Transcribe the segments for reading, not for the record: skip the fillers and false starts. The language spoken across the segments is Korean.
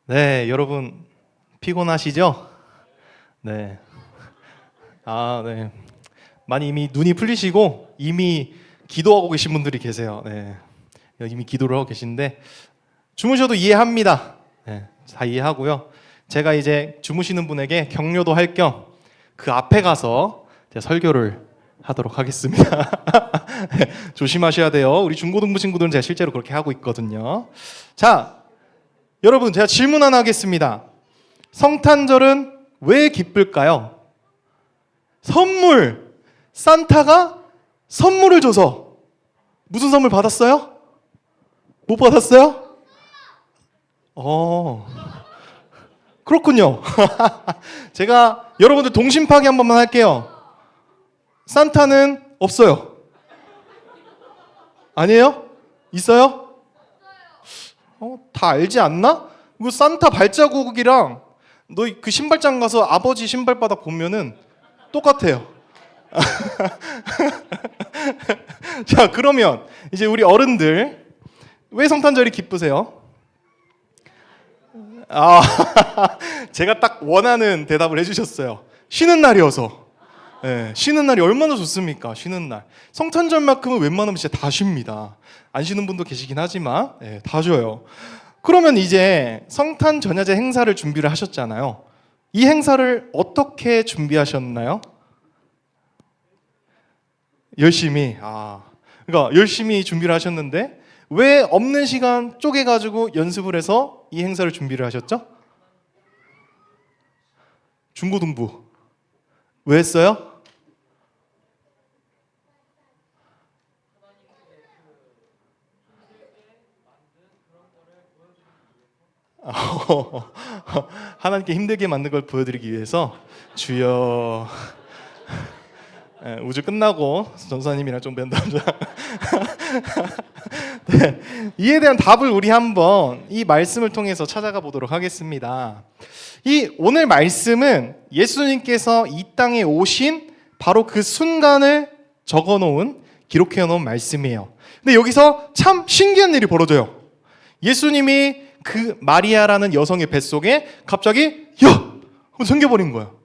네, 여러분 피곤하시죠? 네. 네. 많이 이미 눈이 풀리시고 이미 기도하고 계신 분들이 계세요. 네. 이미 기도를 하고 계신데 주무셔도 이해합니다. 네, 다 이해하고요. 제가 이제 주무시는 분에게 격려도 할 겸 그 앞에 가서 설교를 하도록 하겠습니다. 조심하셔야 돼요. 우리 중고등부 친구들은 제가 실제로 그렇게 하고 있거든요. 자, 여러분 제가 질문 하나 하겠습니다. 성탄절은 왜 기쁠까요? 선물! 산타가 선물을 줘서. 무슨 선물 받았어요? 못 받았어요? 그렇군요. 제가 여러분들 동심 파괴 한 번만 할게요. 산타는 없어요. 아니에요? 있어요? 다 알지 않나? 그 산타 발자국이랑 너 그 신발장 가서 아버지 신발바닥 보면은 똑같아요. 자, 그러면 이제 우리 어른들 왜 성탄절이 기쁘세요? 제가 딱 원하는 대답을 해주셨어요. 쉬는 날이어서. 네, 쉬는 날이 얼마나 좋습니까? 쉬는 날. 성탄절만큼은 웬만하면 진짜 다 쉽니다. 안 쉬는 분도 계시긴 하지만 다 쉬어요. 그러면 이제 성탄 전야제 행사를 준비를 하셨잖아요. 이 행사를 어떻게 준비하셨나요? 열심히. 그러니까 열심히 준비를 하셨는데 왜 없는 시간 쪼개가지고 연습을 해서 이 행사를 준비를 하셨죠? 중고등부. 왜 했어요? 하나님께 힘들게 만든 걸 보여드리기 위해서 주여. 우주 끝나고 전사님이랑 좀 면담자. 네, 이에 대한 답을 우리 한번 이 말씀을 통해서 찾아가 보도록 하겠습니다. 이 오늘 말씀은 예수님께서 이 땅에 오신 바로 그 순간을 적어놓은 기록해놓은 말씀이에요. 근데 여기서 참 신기한 일이 벌어져요. 예수님이 그 마리아라는 여성의 뱃속에 갑자기 하고 생겨버린 거예요.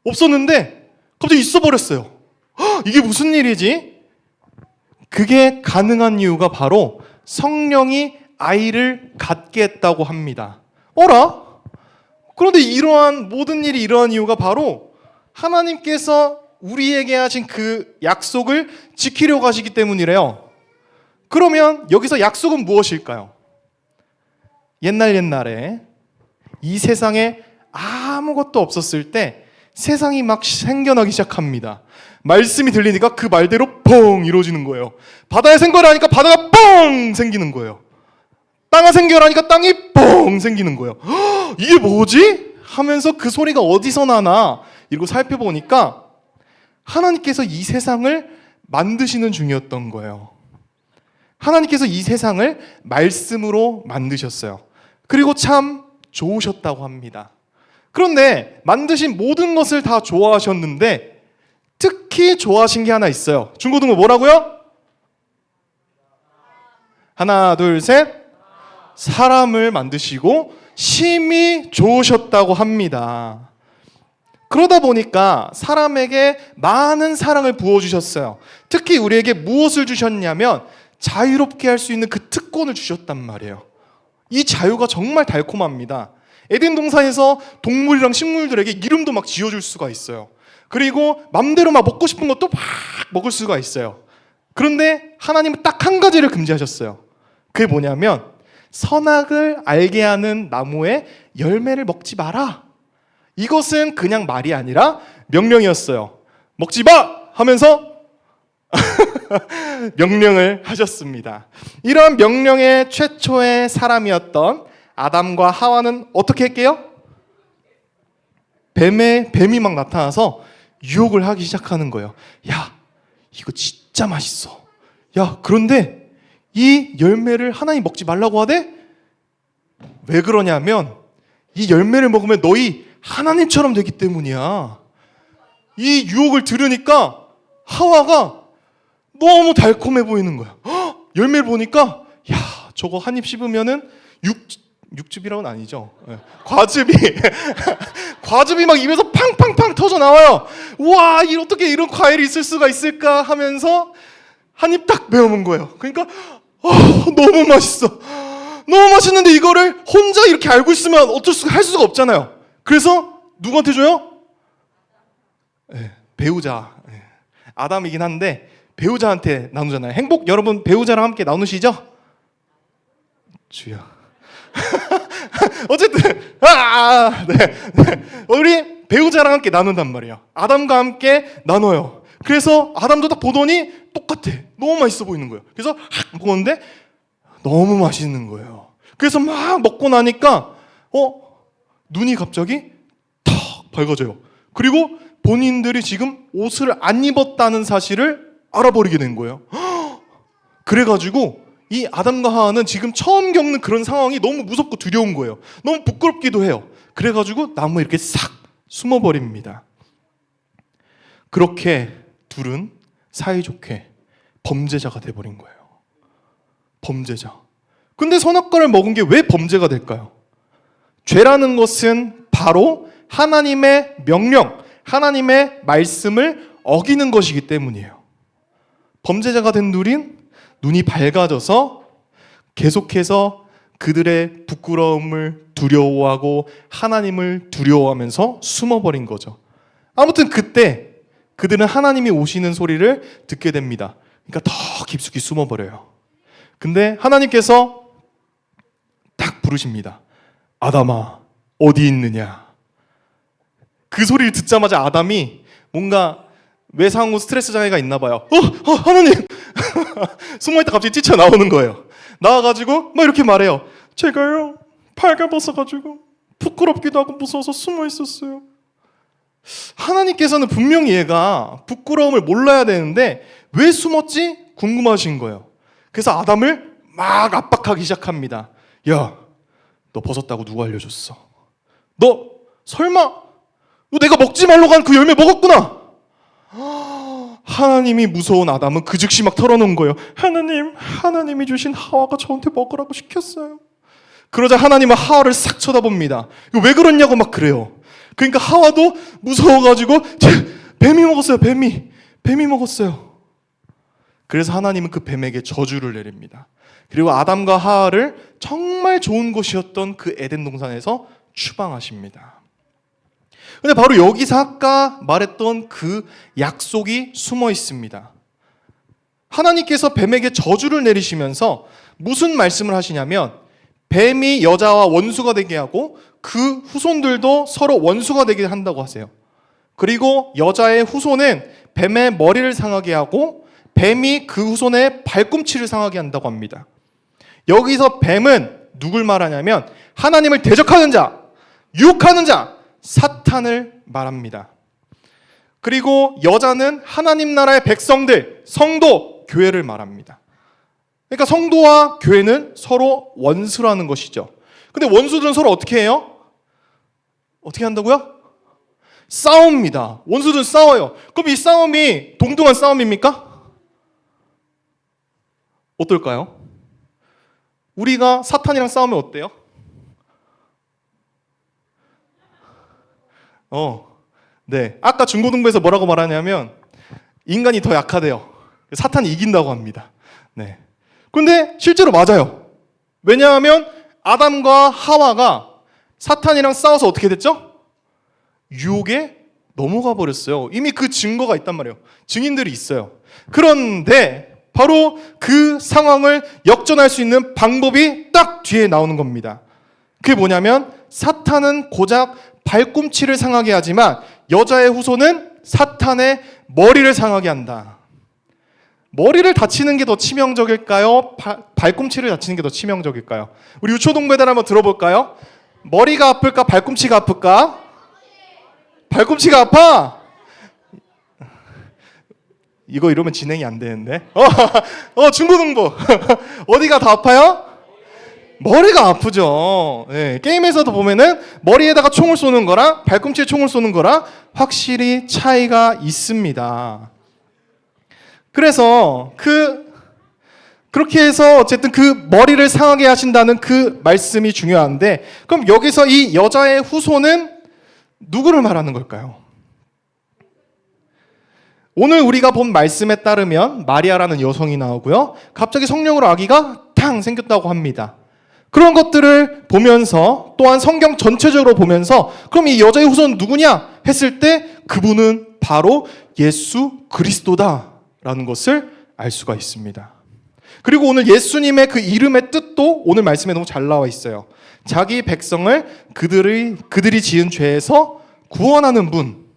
없었는데 갑자기 있어버렸어요. 이게 무슨 일이지? 그게 가능한 이유가 바로 성령이 아이를 갖게 했다고 합니다. 어라? 그런데 이러한 모든 일이 일어난 이유가 바로 하나님께서 우리에게 하신 그 약속을 지키려고 하시기 때문이래요. 그러면 여기서 약속은 무엇일까요? 옛날에 이 세상에 아무것도 없었을 때 세상이 막 생겨나기 시작합니다. 말씀이 들리니까 그 말대로 뻥 이루어지는 거예요. 바다에 생겨나니까 바다가 뻥 생기는 거예요. 땅에 생겨나니까 땅이 뻥 생기는 거예요. 이게 뭐지? 하면서 그 소리가 어디서 나나 이러고 살펴보니까 하나님께서 이 세상을 만드시는 중이었던 거예요. 하나님께서 이 세상을 말씀으로 만드셨어요. 그리고 참 좋으셨다고 합니다. 그런데 만드신 모든 것을 다 좋아하셨는데 특히 좋아하신 게 하나 있어요. 중고등부 뭐라고요? 하나, 둘, 셋. 사람을 만드시고 심히 좋으셨다고 합니다. 그러다 보니까 사람에게 많은 사랑을 부어주셨어요. 특히 우리에게 무엇을 주셨냐면 자유롭게 할 수 있는 그 특권을 주셨단 말이에요. 이 자유가 정말 달콤합니다. 에덴 동산에서 동물이랑 식물들에게 이름도 막 지어줄 수가 있어요. 그리고 맘대로 막 먹고 싶은 것도 막 먹을 수가 있어요. 그런데 하나님은 딱 한 가지를 금지하셨어요. 그게 뭐냐면 선악을 알게 하는 나무의 열매를 먹지 마라. 이것은 그냥 말이 아니라 명령이었어요. 먹지 마! 하면서 명령을 하셨습니다. 이런 명령의 최초의 사람이었던 아담과 하와는 어떻게 할게요? 뱀이 막 나타나서 유혹을 하기 시작하는 거예요. 야, 이거 진짜 맛있어. 야, 그런데 이 열매를 하나님 먹지 말라고 하대? 왜 그러냐면 이 열매를 먹으면 너희 하나님처럼 되기 때문이야. 이 유혹을 들으니까 하와가 너무 달콤해 보이는 거야. 열매를 보니까 야, 저거 한 입 씹으면은 육즙이라고는 아니죠. 네. 과즙이 과즙이 막 입에서 팡팡팡 터져 나와요. 우와, 어떻게 이런 과일이 있을 수가 있을까 하면서 한 입 딱 베어문 거예요. 그러니까 너무 맛있어. 너무 맛있는데 이거를 혼자 이렇게 알고 있으면 할 수가 없잖아요. 그래서 누구한테 줘요? 네, 배우자. 네. 아담이긴 한데 배우자한테 나누잖아요. 행복 여러분 배우자랑 함께 나누시죠? 주여. 어쨌든 네. 우리 배우자랑 함께 나눈단 말이에요. 아담과 함께 나눠요. 그래서 아담도 딱 보더니 똑같아. 너무 맛있어 보이는 거예요. 그래서 먹었는데 너무 맛있는 거예요. 그래서 막 먹고 나니까 눈이 갑자기 탁 밝아져요. 그리고 본인들이 지금 옷을 안 입었다는 사실을 알아버리게 된 거예요. 그래가지고 이 아담과 하와는 지금 처음 겪는 그런 상황이 너무 무섭고 두려운 거예요. 너무 부끄럽기도 해요. 그래가지고 나무에 이렇게 싹 숨어버립니다. 그렇게 둘은 사이좋게 범죄자가 돼버린 거예요. 범죄자. 근데 선악과를 먹은 게 왜 범죄가 될까요? 죄라는 것은 바로 하나님의 명령, 하나님의 말씀을 어기는 것이기 때문이에요. 범죄자가 된 둘은 눈이 밝아져서 계속해서 그들의 부끄러움을 두려워하고 하나님을 두려워하면서 숨어버린 거죠. 아무튼 그때 그들은 하나님이 오시는 소리를 듣게 됩니다. 그러니까 더 깊숙이 숨어버려요. 근데 하나님께서 딱 부르십니다. 아담아, 어디 있느냐? 그 소리를 듣자마자 아담이 뭔가 외상 후 스트레스 장애가 있나 봐요. 하나님! 숨어있다 갑자기 뛰쳐나오는 거예요. 나와가지고 막 이렇게 말해요. 제가요, 발가벗어가지고 부끄럽기도 하고 무서워서 숨어있었어요. 하나님께서는 분명히 얘가 부끄러움을 몰라야 되는데 왜 숨었지? 궁금하신 거예요. 그래서 아담을 막 압박하기 시작합니다. 야, 너 벗었다고 누가 알려줬어? 너 설마 너 내가 먹지 말라고 한 그 열매 먹었구나? 하나님이 무서운 아담은 그 즉시 막 털어놓은 거예요. 하나님이 주신 하와가 저한테 먹으라고 시켰어요. 그러자 하나님은 하와를 싹 쳐다봅니다. 이거 왜 그러냐고 막 그래요. 그러니까 하와도 무서워가지고 뱀이 먹었어요. 뱀이 먹었어요. 그래서 하나님은 그 뱀에게 저주를 내립니다. 그리고 아담과 하와를 정말 좋은 곳이었던 그 에덴 동산에서 추방하십니다. 근데 바로 여기서 아까 말했던 그 약속이 숨어 있습니다. 하나님께서 뱀에게 저주를 내리시면서 무슨 말씀을 하시냐면 뱀이 여자와 원수가 되게 하고 그 후손들도 서로 원수가 되게 한다고 하세요. 그리고 여자의 후손은 뱀의 머리를 상하게 하고 뱀이 그 후손의 발꿈치를 상하게 한다고 합니다. 여기서 뱀은 누굴 말하냐면 하나님을 대적하는 자, 유혹하는 자, 사탄을 말합니다. 그리고 여자는 하나님 나라의 백성들, 성도, 교회를 말합니다. 그러니까 성도와 교회는 서로 원수라는 것이죠. 근데 원수들은 서로 어떻게 해요? 어떻게 한다고요? 싸웁니다. 원수들은 싸워요. 그럼 이 싸움이 동등한 싸움입니까? 어떨까요? 우리가 사탄이랑 싸우면 어때요? 네. 아까 중고등부에서 뭐라고 말하냐면 인간이 더 약하대요. 사탄이 이긴다고 합니다. 네. 근데 실제로 맞아요. 왜냐하면 아담과 하와가 사탄이랑 싸워서 어떻게 됐죠? 유혹에 넘어가 버렸어요. 이미 그 증거가 있단 말이에요. 증인들이 있어요. 그런데 바로 그 상황을 역전할 수 있는 방법이 딱 뒤에 나오는 겁니다. 그게 뭐냐면 사탄은 고작 발꿈치를 상하게 하지만 여자의 후손은 사탄의 머리를 상하게 한다. 머리를 다치는 게 더 치명적일까요? 발꿈치를 다치는 게 더 치명적일까요? 우리 유초동배들 한번 들어볼까요? 머리가 아플까? 발꿈치가 아플까? 발꿈치가 아파? 이거 이러면 진행이 안 되는데. 중고등부. 어디가 더 아파요? 머리가 아프죠. 네, 게임에서도 보면은 머리에다가 총을 쏘는 거랑 발꿈치에 총을 쏘는 거랑 확실히 차이가 있습니다. 그래서 그 그렇게 해서 어쨌든 그 머리를 상하게 하신다는 그 말씀이 중요한데, 그럼 여기서 이 여자의 후손은 누구를 말하는 걸까요? 오늘 우리가 본 말씀에 따르면 마리아라는 여성이 나오고요. 갑자기 성령으로 아기가 탕 생겼다고 합니다. 그런 것들을 보면서, 또한 성경 전체적으로 보면서, 그럼 이 여자의 후손은 누구냐 했을 때 그분은 바로 예수 그리스도다라는 것을 알 수가 있습니다. 그리고 오늘 예수님의 그 이름의 뜻도 오늘 말씀에 너무 잘 나와 있어요. 자기 백성을 그들이 지은 죄에서 구원하는 분,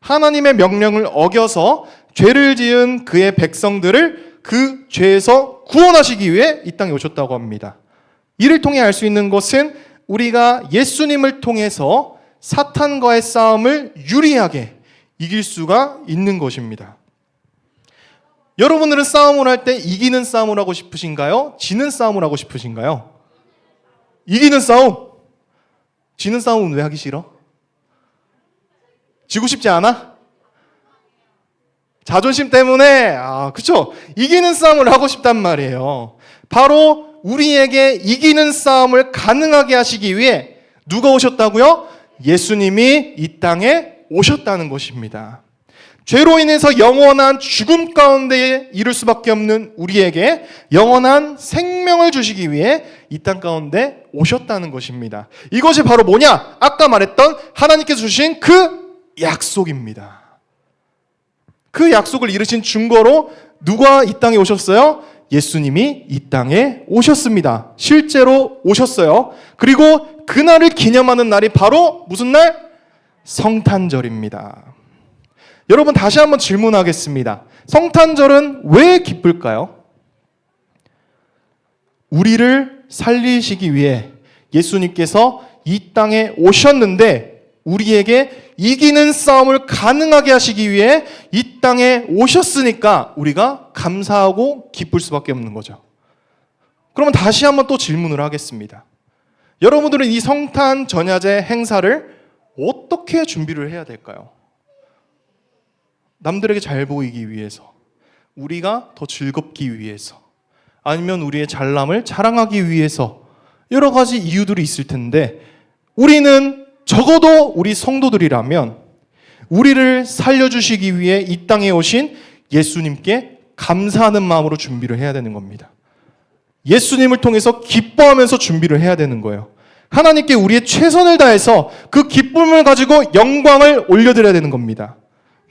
하나님의 명령을 어겨서 죄를 지은 그의 백성들을 그 죄에서 구원하시기 위해 이 땅에 오셨다고 합니다. 이를 통해 알 수 있는 것은 우리가 예수님을 통해서 사탄과의 싸움을 유리하게 이길 수가 있는 것입니다. 여러분들은 싸움을 할 때 이기는 싸움을 하고 싶으신가요? 지는 싸움을 하고 싶으신가요? 이기는 싸움. 지는 싸움은 왜 하기 싫어? 지고 싶지 않아? 자존심 때문에. 그쵸? 이기는 싸움을 하고 싶단 말이에요. 바로 우리에게 이기는 싸움을 가능하게 하시기 위해 누가 오셨다고요? 예수님이 이 땅에 오셨다는 것입니다. 죄로 인해서 영원한 죽음 가운데에 이를 수밖에 없는 우리에게 영원한 생명을 주시기 위해 이 땅 가운데 오셨다는 것입니다. 이것이 바로 뭐냐? 아까 말했던 하나님께서 주신 그 약속입니다. 그 약속을 이루신 증거로 누가 이 땅에 오셨어요? 예수님이 이 땅에 오셨습니다. 실제로 오셨어요. 그리고 그날을 기념하는 날이 바로 무슨 날? 성탄절입니다. 여러분, 다시 한번 질문하겠습니다. 성탄절은 왜 기쁠까요? 우리를 살리시기 위해 예수님께서 이 땅에 오셨는데 우리에게 이기는 싸움을 가능하게 하시기 위해 이 땅에 오셨으니까 우리가 감사하고 기쁠 수밖에 없는 거죠. 그러면 다시 한번 또 질문을 하겠습니다. 여러분들은 이 성탄 전야제 행사를 어떻게 준비를 해야 될까요? 남들에게 잘 보이기 위해서, 우리가 더 즐겁기 위해서, 아니면 우리의 잘남을 자랑하기 위해서 여러 가지 이유들이 있을 텐데, 우리는 적어도 우리 성도들이라면 우리를 살려주시기 위해 이 땅에 오신 예수님께 감사하는 마음으로 준비를 해야 되는 겁니다. 예수님을 통해서 기뻐하면서 준비를 해야 되는 거예요. 하나님께 우리의 최선을 다해서 그 기쁨을 가지고 영광을 올려드려야 되는 겁니다.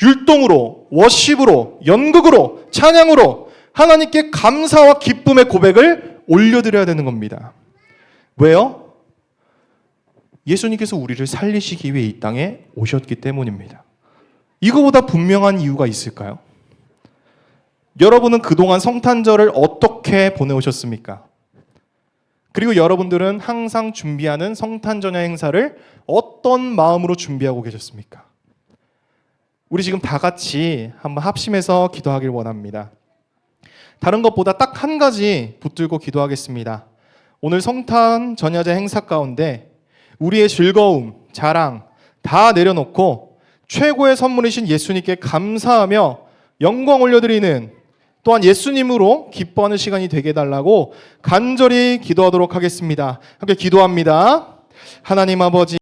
율동으로, 워십으로, 연극으로, 찬양으로 하나님께 감사와 기쁨의 고백을 올려드려야 되는 겁니다. 왜요? 예수님께서 우리를 살리시기 위해 이 땅에 오셨기 때문입니다. 이거보다 분명한 이유가 있을까요? 여러분은 그동안 성탄절을 어떻게 보내오셨습니까? 그리고 여러분들은 항상 준비하는 성탄전야 행사를 어떤 마음으로 준비하고 계셨습니까? 우리 지금 다 같이 한번 합심해서 기도하길 원합니다. 다른 것보다 딱 한 가지 붙들고 기도하겠습니다. 오늘 성탄 전야제 행사 가운데 우리의 즐거움, 자랑 다 내려놓고 최고의 선물이신 예수님께 감사하며 영광 올려드리는, 또한 예수님으로 기뻐하는 시간이 되게 해달라고 간절히 기도하도록 하겠습니다. 함께 기도합니다. 하나님 아버지,